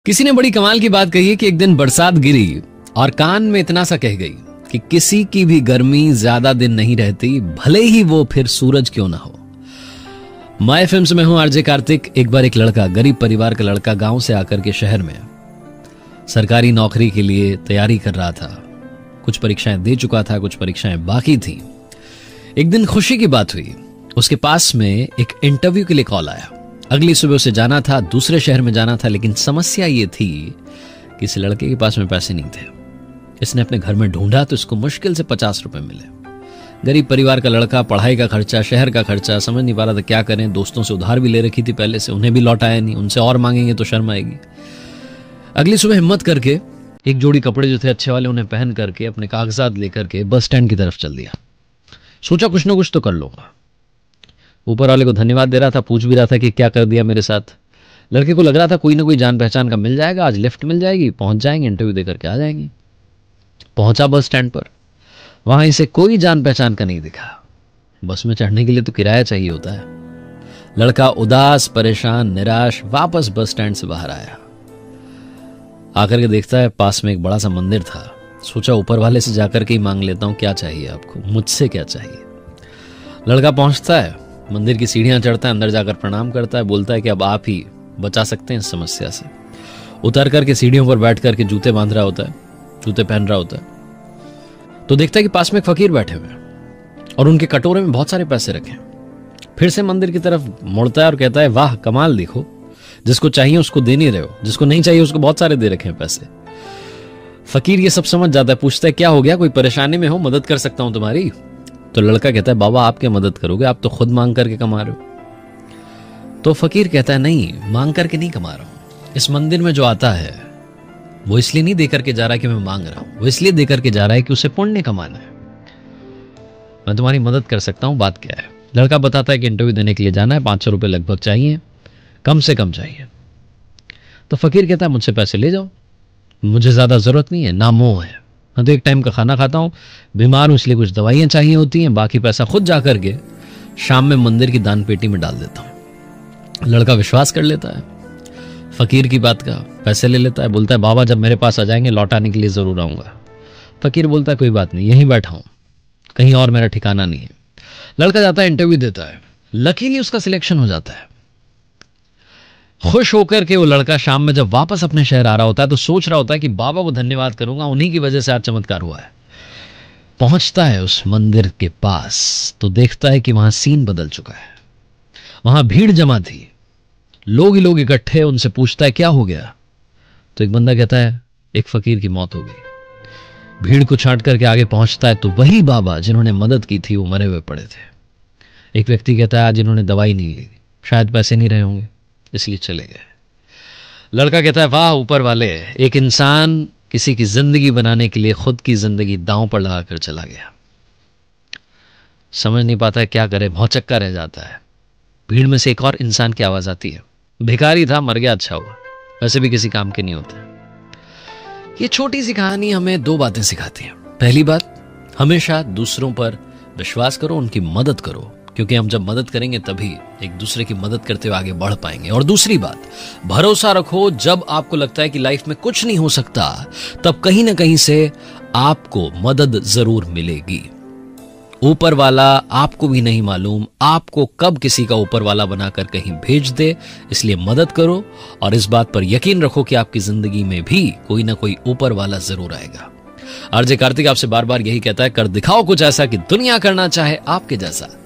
किसी ने बड़ी कमाल की बात कही है कि एक दिन बरसात गिरी और कान में इतना सा कह गई कि किसी की भी गर्मी ज्यादा दिन नहीं रहती, भले ही वो फिर सूरज क्यों ना हो। माय एफएम से मैं हूं आरजे कार्तिक। एक बार एक लड़का, गरीब परिवार का लड़का, गांव से आकर के शहर में सरकारी नौकरी के लिए तैयारी कर रहा था। कुछ परीक्षाएं दे चुका था, कुछ परीक्षाएं बाकी थी। एक दिन खुशी की बात हुई, उसके पास में एक इंटरव्यू के लिए कॉल आया। अगली सुबह उसे जाना था, दूसरे शहर में जाना था, लेकिन समस्या ये थी कि इस लड़के के पास में पैसे नहीं थे। इसने अपने घर में ढूंढा तो इसको मुश्किल से 50 रुपए मिले। गरीब परिवार का लड़का, पढ़ाई का खर्चा, शहर का खर्चा, समझ नहीं पा रहा था क्या करें। दोस्तों से उधार भी ले रखी थी पहले से, उन्हें भी लौटाया नहीं, उनसे और मांगेंगे तो शर्म आएगी। अगली सुबह हिम्मत करके एक जोड़ी कपड़े जो थे अच्छे वाले उन्हें पहन करके अपने कागजात लेकर के बस स्टैंड की तरफ चल दिया। सोचा कुछ ना कुछ तो कर लूंगा। ऊपर वाले को धन्यवाद दे रहा था, पूछ भी रहा था कि क्या कर दिया मेरे साथ। लड़के को लग रहा था कोई ना कोई जान पहचान का मिल जाएगा, आज लिफ्ट मिल जाएगी, पहुंच जाएंगे, इंटरव्यू देकर के आ जाएंगे। पहुंचा बस स्टैंड पर, वहां इसे कोई जान पहचान का नहीं दिखा। बस में चढ़ने के लिए तो किराया चाहिए होता है। लड़का उदास, परेशान, निराश वापस बस स्टैंड से बाहर आया। आकर के देखता है पास में एक बड़ा सा मंदिर था। सोचा ऊपर वाले से जाकर के ही मांग लेता हूं, क्या चाहिए आपको, मुझसे क्या चाहिए। लड़का पहुंचता है, मंदिर की सीढ़ियां चढ़ता है, अंदर जाकर प्रणाम करता है, बोलता है कि अब आप ही बचा सकते हैं इस समस्या से। उतर करके सीढ़ियों पर बैठ करके जूते बांध रहा होता है, जूते पहन रहा होता है, तो देखता है कि पास में एक फकीर बैठे हुए हैं और उनके कटोरे में बहुत सारे पैसे रखे हैं। फिर से मंदिर की तरफ मुड़ता है और कहता है, वाह कमाल, देखो जिसको चाहिए उसको दे नहीं रहे हो, जिसको नहीं चाहिए उसको बहुत सारे दे रखे हैं पैसे। फकीर ये सब समझ जाता है, पूछता है क्या हो गया, कोई परेशानी में हो, मदद कर सकता हूं तुम्हारी। तो लड़का कहता है, बाबा आप क्या मदद करोगे, आप तो खुद मांग करके कमा रहे हो। तो फकीर कहता है, नहीं, मांग करके नहीं कमा रहा हूं। इस मंदिर में जो आता है वो इसलिए नहीं देकर के जा रहा है कि मैं मांग रहा हूं, वो इसलिए देकर के जा रहा है कि उसे पुण्य कमाना है। मैं तुम्हारी मदद कर सकता हूं, बात क्या है। लड़का बताता है कि इंटरव्यू देने के लिए जाना है, 500 रुपये लगभग चाहिए, कम से कम चाहिए। तो फकीर कहता है, मुझसे पैसे ले जाओ, मुझे ज्यादा जरूरत नहीं है, ना मोह है। मैं तो एक टाइम का खाना खाता हूँ, बीमार हूं इसलिए कुछ दवाइयाँ चाहिए होती हैं, बाकी पैसा खुद जा करके शाम में मंदिर की दान पेटी में डाल देता हूँ। लड़का विश्वास कर लेता है फकीर की बात का, पैसे ले लेता है, बोलता है बाबा जब मेरे पास आ जाएंगे लौटाने के लिए जरूर आऊंगा। फकीर बोलता है कोई बात नहीं, यहीं बैठा हूं, कहीं और मेरा ठिकाना नहीं है। लड़का जाता है, इंटरव्यू देता है, लकीली उसका सिलेक्शन हो जाता है। खुश होकर के वो लड़का शाम में जब वापस अपने शहर आ रहा होता है तो सोच रहा होता है कि बाबा को धन्यवाद करूंगा, उन्हीं की वजह से आज चमत्कार हुआ है। पहुंचता है उस मंदिर के पास तो देखता है कि वहां सीन बदल चुका है। वहां भीड़ जमा थी, लोग ही लोग इकट्ठे। उनसे पूछता है क्या हो गया। तो एक बंदा कहता है एक फकीर की मौत हो गई। भीड़ को छांट करके आगे पहुंचता है तो वही बाबा जिन्होंने मदद की थी वो मरे हुए पड़े थे। एक व्यक्ति कहता है आज इन्होंने दवाई नहीं ली, शायद पैसे नहीं रहे होंगे इसलिए चले गए। लड़का कहता है वाह ऊपर वाले, एक इंसान किसी की जिंदगी बनाने के लिए खुद की जिंदगी दांव पर लगाकर चला गया। समझ नहीं पाता है क्या करे, भौचक्का रह जाता है। भीड़ में से एक और इंसान की आवाज आती है, भिखारी था, मर गया, अच्छा हुआ, वैसे भी किसी काम के नहीं होते। ये छोटी सी कहानी हमें 2 बातें सिखाती है। पहली बात, हमेशा दूसरों पर विश्वास करो, उनकी मदद करो, क्योंकि हम जब मदद करेंगे तभी एक दूसरे की मदद करते हुए आगे बढ़ पाएंगे। और दूसरी बात, भरोसा रखो, जब आपको लगता है कि लाइफ में कुछ नहीं हो सकता तब कहीं ना कहीं से आपको मदद जरूर मिलेगी। ऊपर वाला आपको भी नहीं मालूम आपको कब किसी का ऊपर वाला बनाकर कहीं भेज दे, इसलिए मदद करो और इस बात पर यकीन रखो कि आपकी जिंदगी में भी कोई ना कोई ऊपर वाला जरूर आएगा। आरजे कार्तिक आपसे बार बार यही कहता है, कर दिखाओ कुछ ऐसा कि दुनिया करना चाहे आपके जैसा।